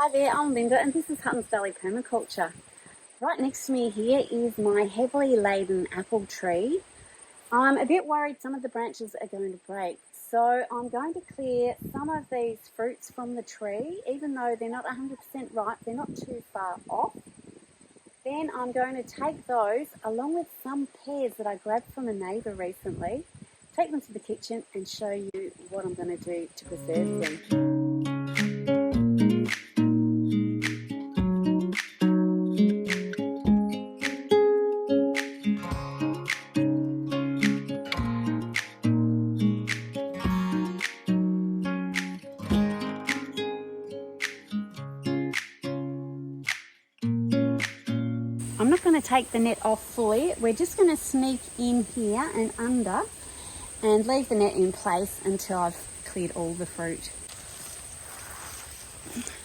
Hi there, I'm Linda and this is Hutton's Valley Permaculture. Right next to me here is my heavily laden apple tree. I'm a bit worried some of the branches are going to break, so I'm going to clear some of these fruits from the tree, even though they're not 100% ripe, they're not too far off. Then I'm going to take those along with some pears that I grabbed from a neighbour recently, take them to the kitchen and show you what I'm going to do to preserve them. I'm not going to take the net off fully. We're just going to sneak in here and under and leave the net in place until I've cleared all the fruit.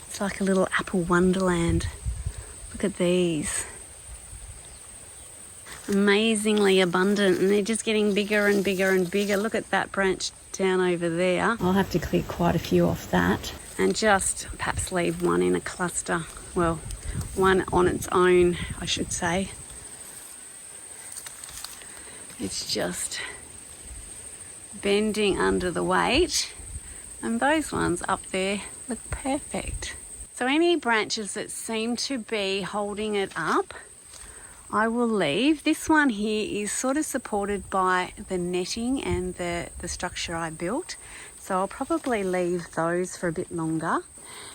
It's like a little apple wonderland. Look at these. Amazingly abundant, and they're just getting bigger and bigger and bigger. Look at that branch down over there. I'll have to clear quite a few off that and just perhaps leave one in a cluster. Well, one on its own, I should say. It's just bending under the weight, and those ones up there look perfect. So any branches that seem to be holding it up, I will leave. This one here is sort of supported by the netting and the structure I built, so I'll probably leave those for a bit longer.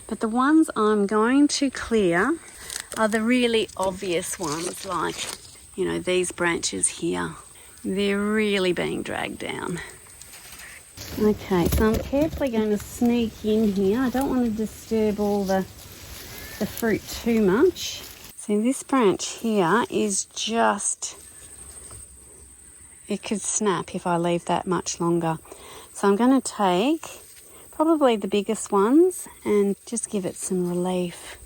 But the ones I'm going to clear are the really obvious ones, like, you know, these branches here. They're really being dragged down. Okay, so I'm carefully going to sneak in here. I don't want to disturb all the fruit too much. See, this branch here is just, it could snap if I leave that much longer. So I'm going to take probably the biggest ones and just give it some relief.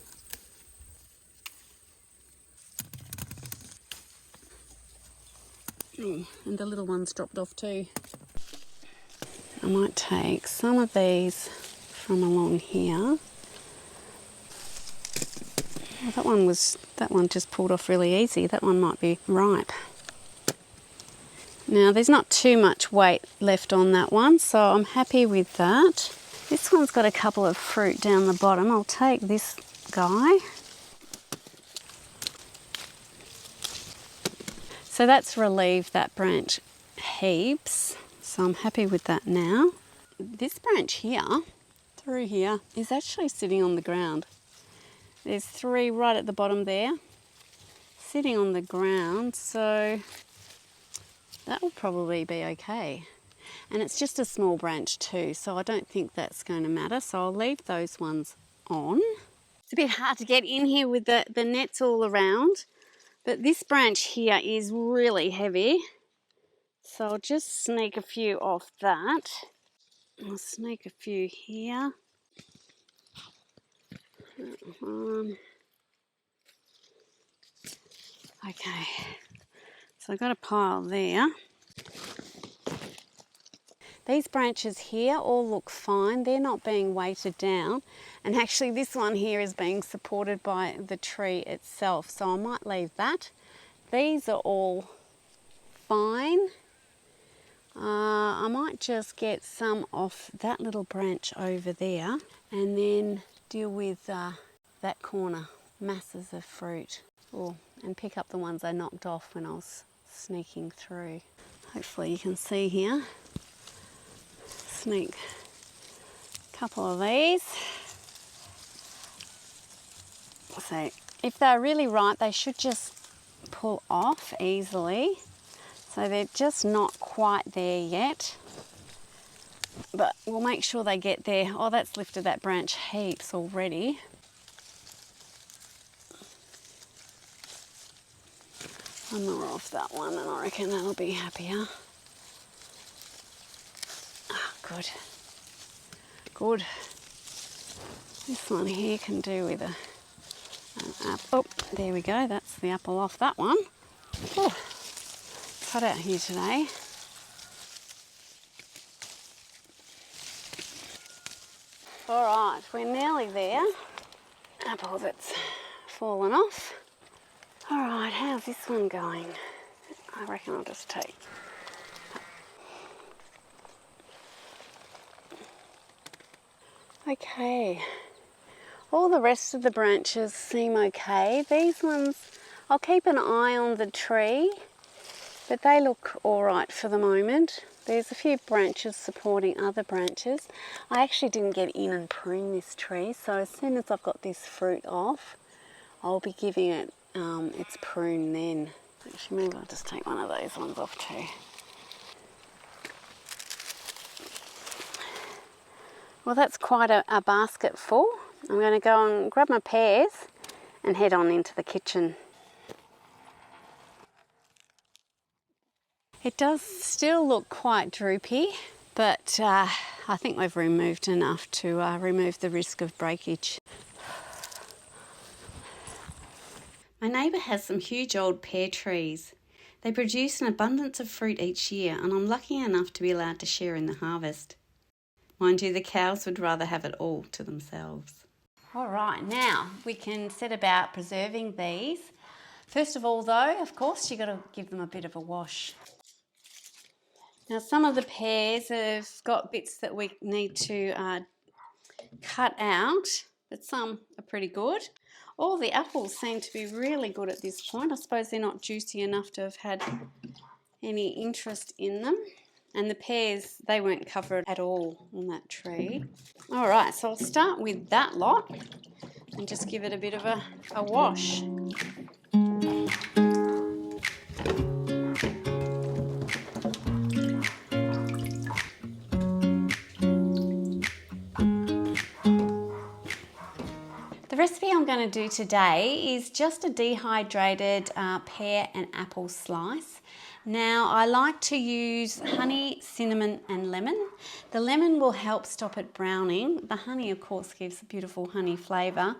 Oh, and the little ones dropped off too. I might take some of these from along here. Oh, that one just pulled off really easy. That one might be ripe. Now there's not too much weight left on that one, so I'm happy with that. This one's got a couple of fruit down the bottom. I'll take this guy. So that's relieved that branch heaps. So I'm happy with that now. This branch here, through here, is actually sitting on the ground. There's three right at the bottom there, sitting on the ground, so that will probably be okay. And it's just a small branch too, so I don't think that's going to matter. So I'll leave those ones on. It's a bit hard to get in here with the nets all around, but this branch here is really heavy. So I'll just sneak a few off that. I'll sneak a few here. Okay, so I've got a pile there. These branches here all look fine. They're not being weighted down. And actually this one here is being supported by the tree itself. So I might leave that. These are all fine. I might just get some off that little branch over there and then deal with that corner, masses of fruit. And pick up the ones I knocked off when I was sneaking through. Hopefully you can see here. Sneak a couple of these. So if they're really ripe, they should just pull off easily. So they're just not quite there yet. But we'll make sure they get there. Oh, that's lifted that branch heaps already. One more off that one and I reckon that'll be happier. Ah, good. Good. This one here can do with an apple. Oh, there we go. That's the apple off that one. Oh, it's hot out here today. All right, we're nearly there. apple that's fallen off. All right, how's this one going? I reckon I'll just take... Okay, all the rest of the branches seem okay. These ones, I'll keep an eye on the tree, but they look all right for the moment. There's a few branches supporting other branches. I actually didn't get in and prune this tree, so as soon as I've got this fruit off, I'll be giving it its prune then. Actually, maybe I'll just take one of those ones off too. Well, that's quite a basket full. I'm going to go and grab my pears and head on into the kitchen. It does still look quite droopy, but I think we've removed enough to remove the risk of breakage. My neighbour has some huge old pear trees. They produce an abundance of fruit each year, and I'm lucky enough to be allowed to share in the harvest. Mind you, the cows would rather have it all to themselves. All right, now we can set about preserving these. First of all though, of course, you've got to give them a bit of a wash. Now some of the pears have got bits that we need to cut out, but some are pretty good. All the apples seem to be really good at this point. I suppose they're not juicy enough to have had any interest in them. And the pears, they weren't covered at all on that tree. All right, so I'll start with that lot and just give it a bit of a wash. The recipe I'm going to do today is just a dehydrated pear and apple slice. Now I like to use honey, cinnamon and lemon. The lemon will help stop it browning. The honey of course gives a beautiful honey flavour,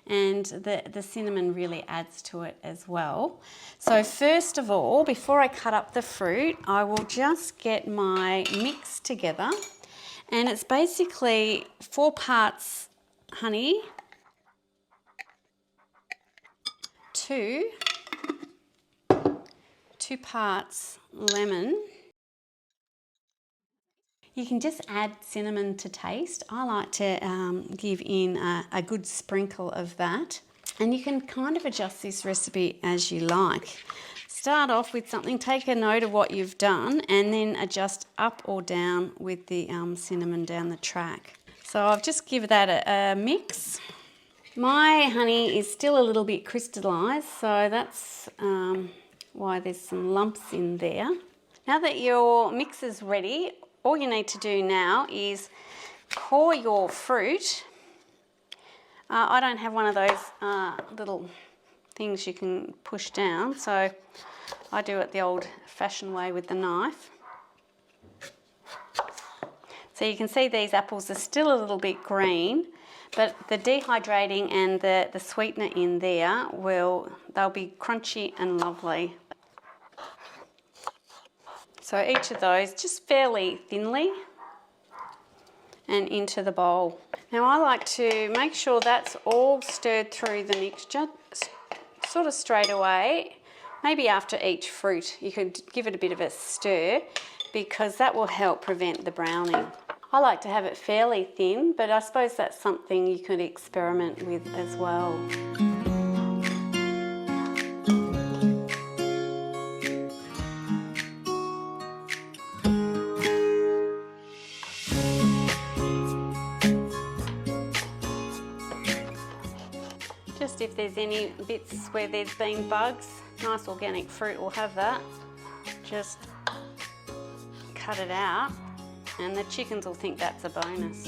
and the cinnamon really adds to it as well. So first of all, before I cut up the fruit, I will just get my mix together, and it's basically 4 parts honey, 2 parts lemon. You can just add cinnamon to taste. I like to give in a good sprinkle of that. And you can kind of adjust this recipe as you like. Start off with something, take a note of what you've done, and then adjust up or down with the cinnamon down the track. So I've just given that a mix. My honey is still a little bit crystallised, so that's why there's some lumps in there. Now that your mix is ready, all you need to do now is core your fruit. I don't have one of those little things you can push down, so I do it the old-fashioned way with the knife. So you can see these apples are still a little bit green, but the dehydrating and the sweetener in there they'll be crunchy and lovely. So each of those just fairly thinly and into the bowl. Now I like to make sure that's all stirred through the mixture sort of straight away. Maybe after each fruit you could give it a bit of a stir, because that will help prevent the browning. I like to have it fairly thin, but I suppose that's something you could experiment with as well. Just if there's any bits where there's been bugs, nice organic fruit will have that. Just cut it out, and the chickens will think that's a bonus.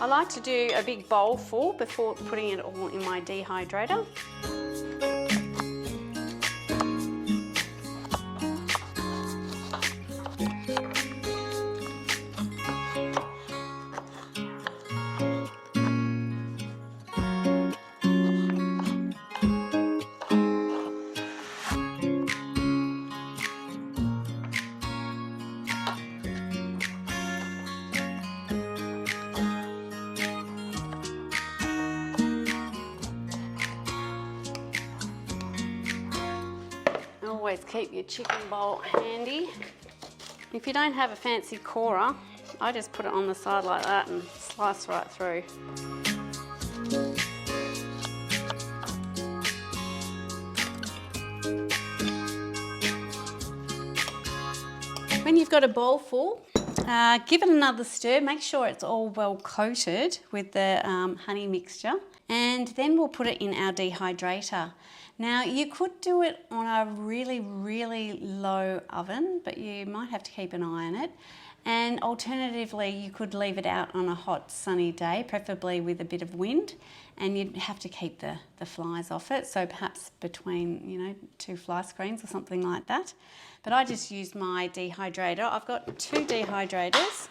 I like to do a big bowl full before putting it all in my dehydrator. Always keep your chicken bowl handy. If you don't have a fancy corer, I just put it on the side like that and slice right through. When you've got a bowl full, give it another stir. Make sure it's all well coated with the honey mixture, and then we'll put it in our dehydrator. Now you could do it on a really, really low oven, but you might have to keep an eye on it. And alternatively, you could leave it out on a hot sunny day, preferably with a bit of wind, and you'd have to keep the flies off it. So perhaps between, you know, 2 fly screens or something like that. But I just used my dehydrator. I've got 2 dehydrators,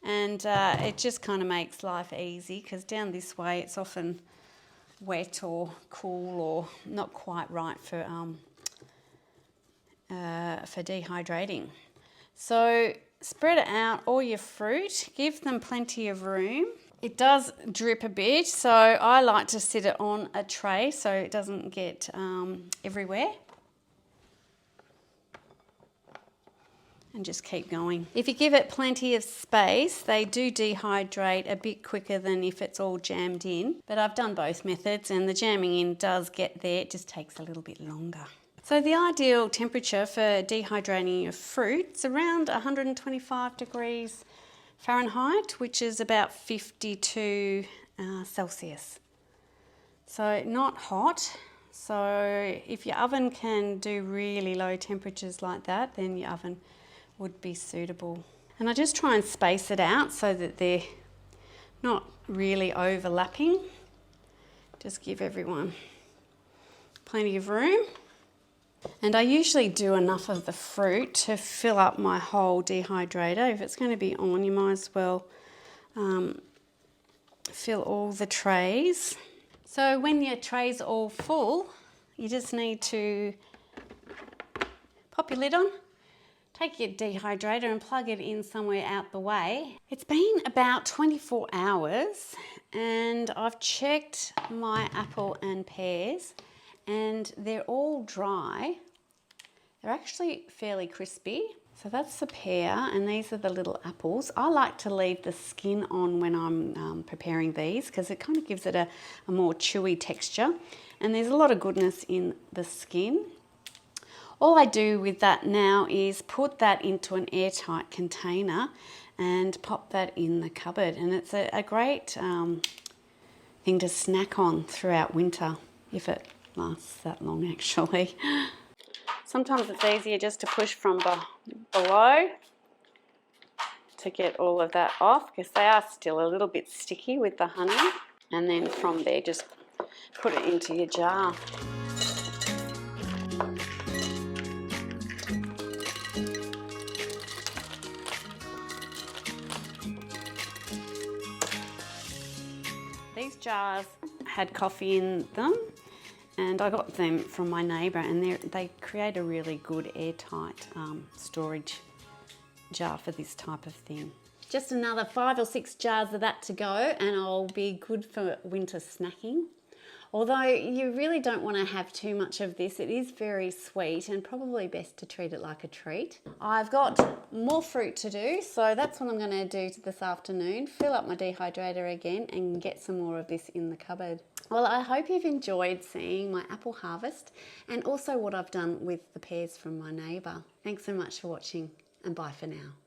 and it just kind of makes life easy, because down this way it's often wet or cool or not quite right for dehydrating. So spread it out, all your fruit, give them plenty of room. It does drip a bit, so I like to sit it on a tray so it doesn't get everywhere. And just keep going. If you give it plenty of space, they do dehydrate a bit quicker than if it's all jammed in. But I've done both methods, and the jamming in does get there, it just takes a little bit longer. So the ideal temperature for dehydrating your fruit is around 125 degrees Fahrenheit, which is about 52 Celsius. So not hot. So if your oven can do really low temperatures like that, then your oven would be suitable. And I just try and space it out so that they're not really overlapping. Just give everyone plenty of room. And I usually do enough of the fruit to fill up my whole dehydrator. If it's going to be on, you might as well fill all the trays. So when your tray's all full, you just need to pop your lid on, take your dehydrator and plug it in somewhere out the way. It's been about 24 hours and I've checked my apple and pears and they're all dry. They're actually fairly crispy. So that's the pear and these are the little apples. I like to leave the skin on when I'm preparing these because it kind of gives it a more chewy texture. And there's a lot of goodness in the skin. All I do with that now is put that into an airtight container and pop that in the cupboard. And it's a great thing to snack on throughout winter, if it lasts that long actually. Sometimes it's easier just to push from below to get all of that off because they are still a little bit sticky with the honey. And then from there just put it into your jar. These jars had coffee in them and I got them from my neighbour and they create a really good airtight storage jar for this type of thing. Just another 5 or 6 jars of that to go and I'll be good for winter snacking. Although you really don't want to have too much of this, it is very sweet and probably best to treat it like a treat. I've got more fruit to do, so that's what I'm going to do this afternoon. Fill up my dehydrator again and get some more of this in the cupboard. Well, I hope you've enjoyed seeing my apple harvest and also what I've done with the pears from my neighbour. Thanks so much for watching and bye for now.